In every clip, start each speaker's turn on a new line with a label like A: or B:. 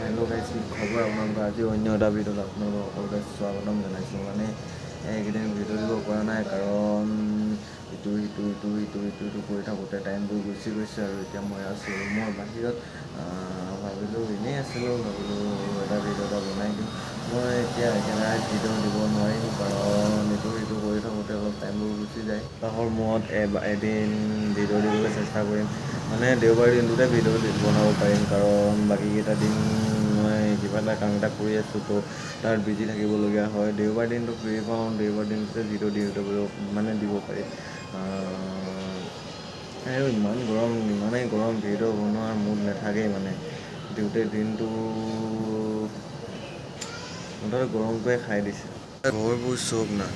A: Hello' গাইছ, কি খবৰ আপোনালোকৰ? আজি অন্য এটা ভিডিঅ'ত আপোনালোকক সকলোকে স্বাগতম জনাইছোঁ। মানে এইকেইদিন ভিডিঅ' দিব পৰা নাই, কাৰণ ইটো কৰি থাকোঁতে টাইমবোৰ গুচি গৈছে। আৰু এতিয়া মই আছোঁ ৰুমৰ বাহিৰত। ভাবিলোঁ এনেই আছিলোঁ, ভাবিলোঁ এটা ভিডিঅ' এটা বনাই দিওঁ। মই এতিয়া একেৰাহে ভিডিঅ' দিব নোৱাৰিম, কাৰণ ইটো কৰি থাকোঁতে অলপ টাইমবোৰ গুচি যায়। সপ্তাহৰ মূৰত এদিন ভিডিঅ' দিবলৈ চেষ্টা কৰিম। মানে দেওবাৰ দিনটোতে ভিডিঅ' বনাব পাৰিম, কাৰণ বাকীকেইটা দিন মই কিবা এটা কাম এটা কৰি আছোঁ, তো তাত বিজি থাকিবলগীয়া হয়। দেওবাৰ দিনটো ফ্ৰী পাওঁ, দেওবাৰ দিনটোতে ভিডিঅ' দিব পাৰি। আৰু ইমানেই গৰম ভিডিঅ' বনোৱাৰ মুড নাথাকেই। মানে গোটেই দিনটো মুঠতে গৰমটোৱে খাই দিছে। ঘৰবোৰ চব না,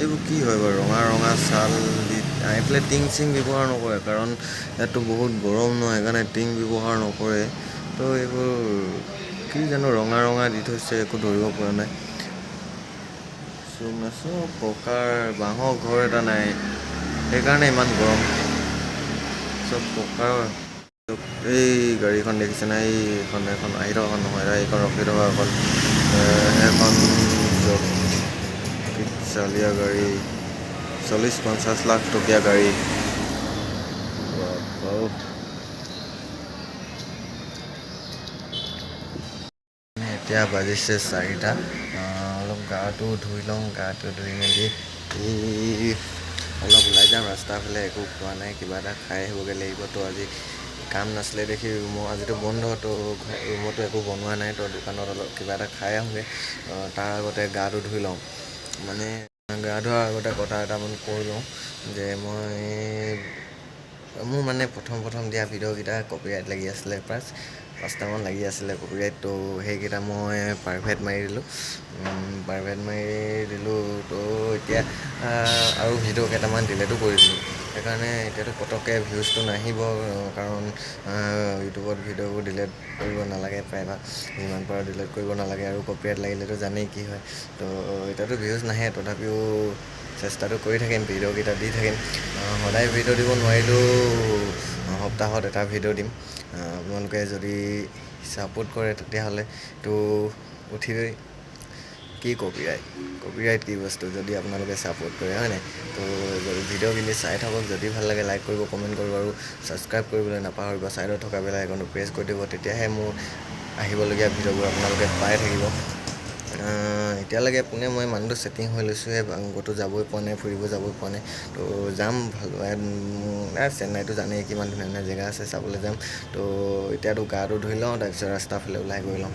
A: এইবোৰ কি হয় বাৰু? ৰঙা ছাল দি এইফালে টিং ব্যৱহাৰ নকৰে, কাৰণ ইয়াততো বহুত গৰম ন, সেইকাৰণে টিং ব্যৱহাৰ নকৰে। তো এইবোৰ কি জানো ৰঙা দি থৈছে, একো ধৰিব পৰা নাই। চব পকাৰ বাঁহৰ ঘৰ এটা নাই, সেইকাৰণে ইমান গৰম। চব পকাৰ। এই গাড়ীখন দেখিছে নাই? এখন আহি থকা নহয়, এইখন ৰখি থকা এখন সেইখন চালিয়া গাড়ী, 40-50 লাখ টকীয়া গাড়ী। এতিয়া বাজিছে 4টা। অলপ গাটো ধুই লওঁ, গাটো ধুই মেলি অলপ ওলাই যাম ৰাস্তাৰ ফালে। একো খোৱা নাই, কিবা এটা খাই আহিবগৈ লাগিব। তো আজি কাম নাছিলে দেখি আজিতো বন্ধ, তো ৰুমতো একো বনোৱা নাই, তো দোকানত অলপ কিবা এটা খাই আহোঁগৈ। তাৰ আগতে গাটো ধুই লওঁ। মানে গা ধোৱাৰ আগতে কথা এটামান কৈ লওঁ, যে মোৰ মানে প্ৰথম দিয়া ভিডিঅ'কেইটা কপিৰাইট লাগি আছিলে। 5টামান লাগি আছিলে কপিৰাইট। তো সেইকেইটা মই প্ৰাইভেট মাৰি দিলোঁ। তো এতিয়া আৰু ভিডিঅ' কেইটামান ডিলিটো কৰি দিলোঁ। সেইকাৰণে এতিয়াতো পটককৈ ভিউজটো নাহিব, কাৰণ ইউটিউবত ভিডিঅ'বোৰ ডিলিট কৰিব নালাগে, প্ৰায়ভাগ যিমান পাৰোঁ ডিলিট কৰিব নালাগে। আৰু কপিৰাইট লাগিলেতো জানেই কি হয়। তো এতিয়াতো ভিউজ নাহে, তথাপিও চেষ্টাটো কৰি থাকিম, ভিডিঅ'কেইটা দি থাকিম। সদায় ভিডিঅ' দিব নোৱাৰিলেও সপ্তাহত এটা ভিডিঅ' দিম। আপোনালোকে যদি ছাপোৰ্ট কৰে তেতিয়াহ'লেতো উঠিবই। কি কপিৰাইট কি বস্তু, যদি আপোনালোকে ছাপোৰ্ট কৰে, হয় নাই? তো যদি ভিডিঅ'খিনি চাই থাকক, যদি ভাল লাগে লাইক কৰিব, কমেণ্ট কৰিব, আৰু ছাবস্ক্ৰাইব কৰিবলৈ নাপাহৰিব। ছাইডত থকা বেল আইকনটো প্ৰেছ কৰি দিব, তেতিয়াহে মোৰ আহিবলগীয়া ভিডিঅ'বোৰ আপোনালোকে পাই থাকিব। এতিয়ালৈকে মই মানুহটো ছেটিং হৈ লৈছোঁহে, ক'তো যাবই পোৱা নাই, ফুৰিব যাবই পোৱা নাই। তো যাম চেন্নাইতো জানেই কিমান ধুনীয়া জেগা আছে, চাবলৈ যাম। তো এতিয়াতো গাটো ধুই লওঁ, তাৰপিছত ৰাস্তাৰ ফালে ওলাই গৈ লওঁ।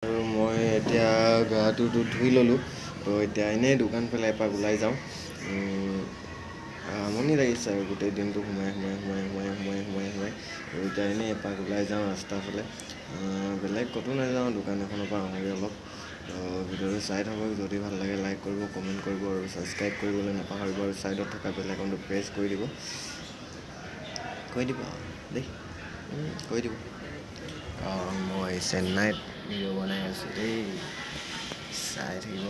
A: আৰু মই এতিয়া গাটোতো ধুই ল'লোঁ, তো এতিয়া এনেই দোকান ফালে এপাক ওলাই যাওঁ। আমনি লাগিছে আৰু গোটেই দিনটো সোমাই এতিয়া এনেই এপাক ওলাই যাওঁ ৰাস্তাৰ ফালে। বেলেগ ক'তো নাযাওঁ, দোকান এখনৰ পৰা আহোঁগৈ অলপ। ভিডিঅ'টো চাই থাকক, যদি ভাল লাগে লাইক কৰিব, কমেণ্ট কৰিব, আৰু ছাবস্ক্ৰাইব কৰিবলৈ নাপাহৰিব। আৰু ছাইডত থকা বেল আইকনটো প্ৰেছ কৰি দিব দেই, কৰি দিব। কাৰণ মই চেন্নাইত ভিডিঅ' বনাই আছোঁ দেই, চাই থাকিব।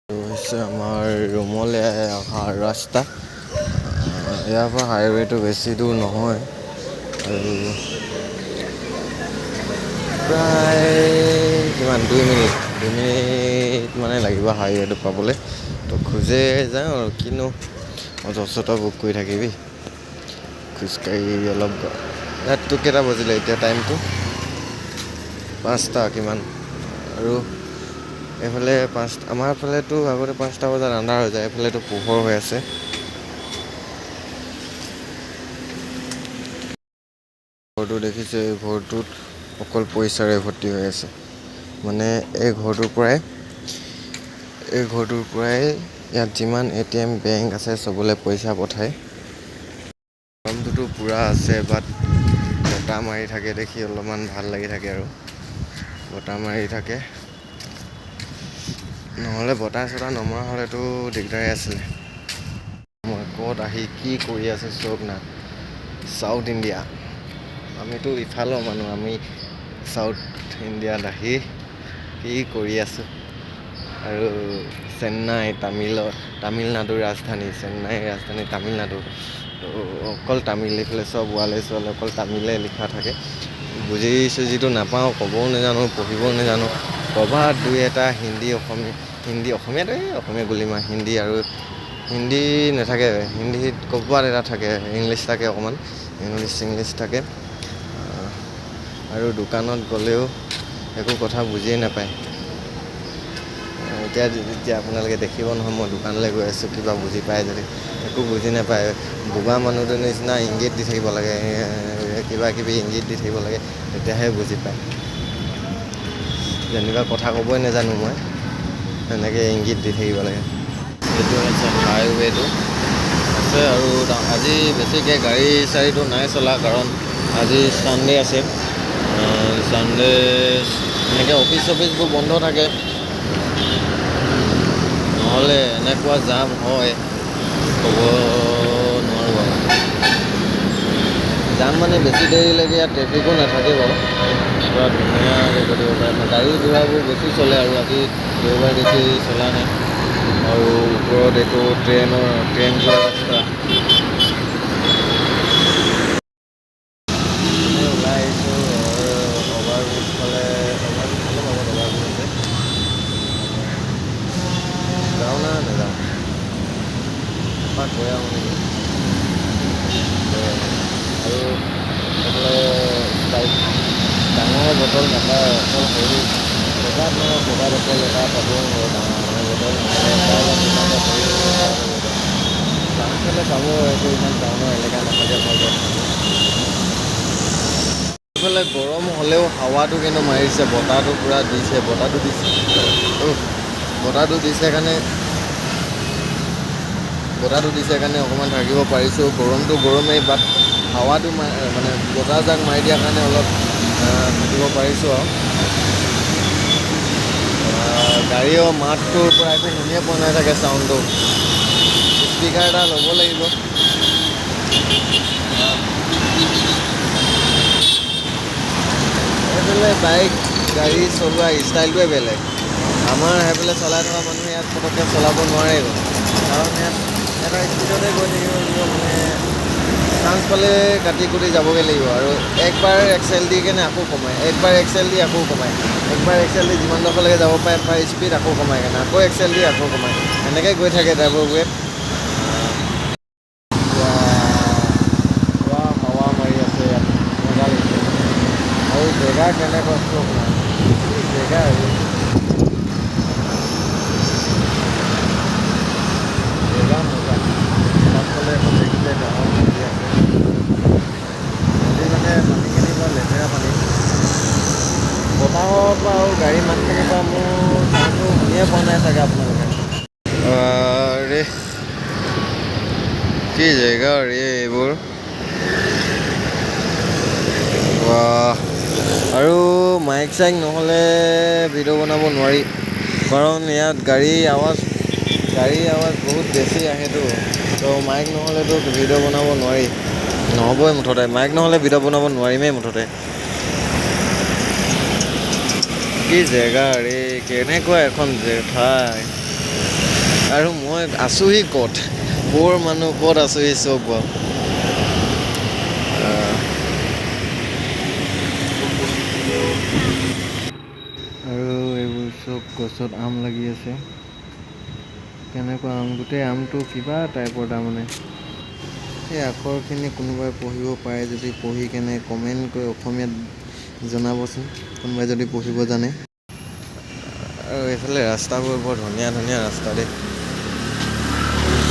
A: এইটো হৈছে আমাৰ ৰুমলৈ অহা ৰাস্তা। ইয়াৰ পৰা হাইৱেটো বেছি দূৰ নহয়, আৰু প্ৰায় কিমান 2 মিনিট মানে লাগিব হাইৱেটো পাবলৈ। তো খোজে যাওঁ আৰু কিনো অযথা বুক কৰি থাকিবি। খোজকাঢ়ি অলপ ইয়াততো কেইটা বাজিলে এতিয়া? টাইমটো 5টা কিমান। আৰু এইফালে আমাৰ ফালেতো আগতে 5টা বজাত আন্ধাৰ হৈ যায়, এইফালেতো পোহৰ হৈ আছে। ঘৰটো দেখিছে, এই ঘৰটোত অকল পইচাৰে ভৰ্তি হৈ আছে। মানে এই ঘৰটোৰ পৰাই ইয়াত যিমান ATM, বেংক আছে, চবলৈ পইচা পঠায়। গৰমটোতো পূৰা আছে, বাট বতাহ মাৰি থাকে দেখি অলপমান ভাল লাগি থাকে। আৰু বতাহ মাৰি থাকে, নহ'লে বতাহ নমৰা হ'লেতো দিগদাৰেই আছিলে। মই ক'ত আহি কি কৰি আছোঁ চব না, চাউথ ইণ্ডিয়া। আমিতো ইফালৰ মানুহ, আমি চাউথ ইণ্ডিয়াত আহি কি কৰি আছোঁ। আৰু চেন্নাই তামিলনাডুৰ ৰাজধানী, চেন্নাইৰ ৰাজধানী তামিলনাডু। তো অকল তামিল, এইফালে চব ৱালে অকল তামিলে লিখা থাকে। বুজি চুজিটো নাপাওঁ, ক'বও নাজানো, পঢ়িবও নাজানো। ক'ৰবাত দুই এটা অসমীয়াটো অসমীয়া গুলিমাৰ হিন্দী আৰু হিন্দী নাথাকে, হিন্দীত ক'ৰবাত এটা থাকে, ইংলিছ থাকে অকণমান, ইংলিছ থাকে। আৰু দোকানত গ'লেও একো কথা বুজিয়ে নাপায়। এতিয়া আপোনালোকে দেখিব নহয়, মই দোকানলৈ গৈ আছোঁ, কিবা বুজি পায় যদি, একো বুজি নাপায়। বোবা মানুহটোৰ নিচিনা ইংগিত দি থাকিব লাগে, কিবা কিবি ইংগিত দি থাকিব লাগে, তেতিয়াহে বুজি পায়। যেনিবা কথা ক'বই নাজানো মই, এনেকৈ ইংগিত দি থাকিব লাগে। এইটো হৈছে হাইৱেটো আছে, আৰু আজি বেছিকৈ গাড়ী চাড়ীটো নাই চলা, কাৰণ আজি ছানডে আছে। ছানডে এনেকৈ অফিচবোৰ বন্ধ থাকে, নহ'লে এনেকুৱা জাম হয় ক'ব নোৱাৰোঁ বাৰু। জাম মানে বেছি দেৰিলৈকে ইয়াত ট্ৰেফিকো নাথাকে বাৰু, পূৰা ধুনীয়াকৈ কৰিব পাৰে। গাড়ী ঘোঁৰাবোৰ বেছি চলে, আৰু আজি দেওবাৰ বেছি চলা নাই। আৰু ওপৰত এইটো ট্ৰেইন যোৱা ৰাস্তা। ওলাই আহিছোঁ অভাৰব্ৰিজ ফালে পাব অভাৰব্ৰিজ আছে। যাওঁ না নাযাওঁ, এপাক গৈ আহোঁ নেকি। আৰু এইফালে স্প্ৰাইট ডাঙৰ বটল নাপায়, অকল সৰু বটল এটা পাব, ডাঙৰ বটল টাউনফালে পাব, এইটো ইমান টাউনৰ এলেকা নাথাকে ভালকৈ। এইফালে গৰম হ'লেও হাৱাটো কিন্তু মাৰিছে, বতাহটো পূৰা দিছে, বতাহটো দিছে কাৰণে অকণমান থাকিব পাৰিছোঁ। গৰমটো গৰমেই, বাট হাৱাটো মানে বতাহ জাক মাৰি দিয়াৰ কাৰণে অলপ থাকিব পাৰিছোঁ। আৰু গাড়ীও মাতটোৰ পৰা একো শুনিয়ে পোৱা নাই থাকে, চাউণ্ডটো স্পীকাৰ এটা ল'ব লাগিব। এইফালে বাইক গাড়ী চলোৱা ষ্টাইলটোৱে বেলেগ। আমাৰ সেইফালে চলাই থকা মানুহে ইয়াত পটককৈ চলাব নোৱাৰে, কাৰণ ইয়াত এটা স্পীডতে গৈ থাকিব লাগিব, মানে চান্স পালে কাটি কুটি যাবগৈ লাগিব। আৰু একবাৰ এক্সেল দি কেনে আকৌ কমায়, একবাৰ এক্সেল দি আকৌ কমায়, একবাৰ এক্সেল দি যিমান ডোখৰলৈকে যাব পাৰে স্পীড আকৌ কমায় কেনে আকৌ এক্সেল দি আকৌ কমায়, এনেকৈ গৈ থাকে ড্ৰাইভাৰবোৰে। পুৰা হাৱা মাৰি আছে ইয়াত, মজা লাগিছে। আৰু জেগা কেনেকুৱা আপোনাৰ জেগা, আৰু জেগা মজা। পাছফালে এখন দেখিছে ডাঙৰ নদী আছে, নদী মানে পানীখিনি পৰা লেতেৰা পানী। বতাহৰ পৰা আৰু গাড়ী মাতখিনিৰ পৰা মোৰ চাউণ্ডটো শুনিয়ে পোৱা নাই চাগে আপোনালোকে। ৰে কি জেগা ৰে এইবোৰ, আৰু মাইক চাইক নহ'লে ভিডিঅ' বনাব নোৱাৰি, কাৰণ ইয়াত গাড়ী আৱাজ বহুত বেছি আহেতো, তো মাইক নহ'লেতো ভিডিঅ' বনাব নোৱাৰি, নহ'বই মুঠতে। মাইক নহ'লে ভিডিঅ' বনাব নোৱাৰিমেই মুঠতে। কি জেগা ৰে, কেনেকুৱা এখন ঠাই, আৰু মই আছোঁহি ক'ত, ক'ৰ মানুহ ক'ত আছোঁহি চব বাৰু। আৰু এইবোৰ চব গছত আম লাগি আছে, কেনেকুৱা আম, গোটেই আমটো কিবা টাইপৰ, তাৰমানে সেই আখৰখিনি কোনোবাই পঢ়িব পাৰে যদি পঢ়ি কেনে কমেণ্ট কৰি অসমীয়াত জনাবচোন, কোনোবাই যদি পঢ়িব জানে। আৰু এইফালে ৰাস্তাবোৰ বৰ ধুনীয়া ৰাস্তা দেই,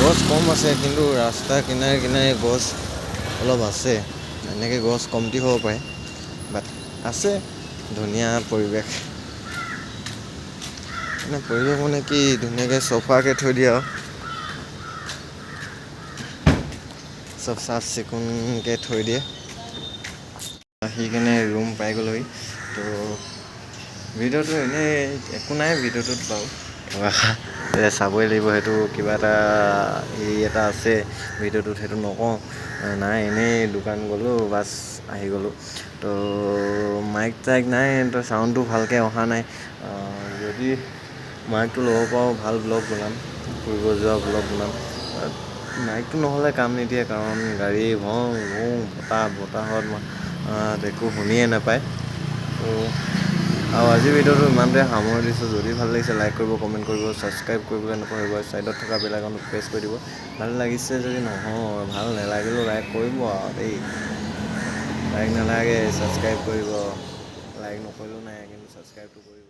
A: গছ কম আছে, কিন্তু ৰাস্তা কিনাৰে গছ অলপ আছে। এনেকৈ গছ কমটি হ'ব পাৰে, বাট আছে ধুনীয়া পৰিৱেশ। পৰিৱেশ মানে কি, ধুনীয়াকৈ চফাকৈ থৈ দিয়ে আৰু চব চাফ চিকুণকৈ থৈ দিয়ে। আহি কেনে ৰুম পাই গ'লোহি। তো ভিডিঅ'টো এনেই একো নাই ভিডিঅ'টোত বাৰু, চাবই লাগিব, সেইটো কিবা এটা এটা আছে ভিডিঅ'টোত, সেইটো নকওঁ। নাই এনেই দোকান গ'লোঁ, বাছ আহি গ'লোঁ। তো মাইক চাইক নাই, তো চাউণ্ডটো ভালকৈ অহা নাই। যদি মাইকটো ল'ব পাৰোঁ ভাল ব্লগ বনাম, ফুৰিব যোৱা ব্লগ বনাম। মাইকটো নহ'লে কাম নিদিয়ে, কাৰণ গাড়ী বতাহত একো শুনিয়ে নাপায়। আৰু আজিৰ ভিডিঅ'টো ইমানতে সামৰি দিছোঁ। যদি ভাল লাগিছে লাইক কৰিব, কমেণ্ট কৰিব, ছাবস্ক্ৰাইব কৰিবলৈ নকৰিব, ছাইডত থকা বেল আইকনটো প্ৰেছ কৰি দিব। ভাল লাগিছে যদি নহয়, ভাল নালাগিলেও লাইক কৰিব আৰু দেই। লাইক নালাগে ছাবস্ক্ৰাইব কৰিব, লাইক নকৰিলেও নাই কিন্তু ছাবস্ক্ৰাইবটো কৰিব।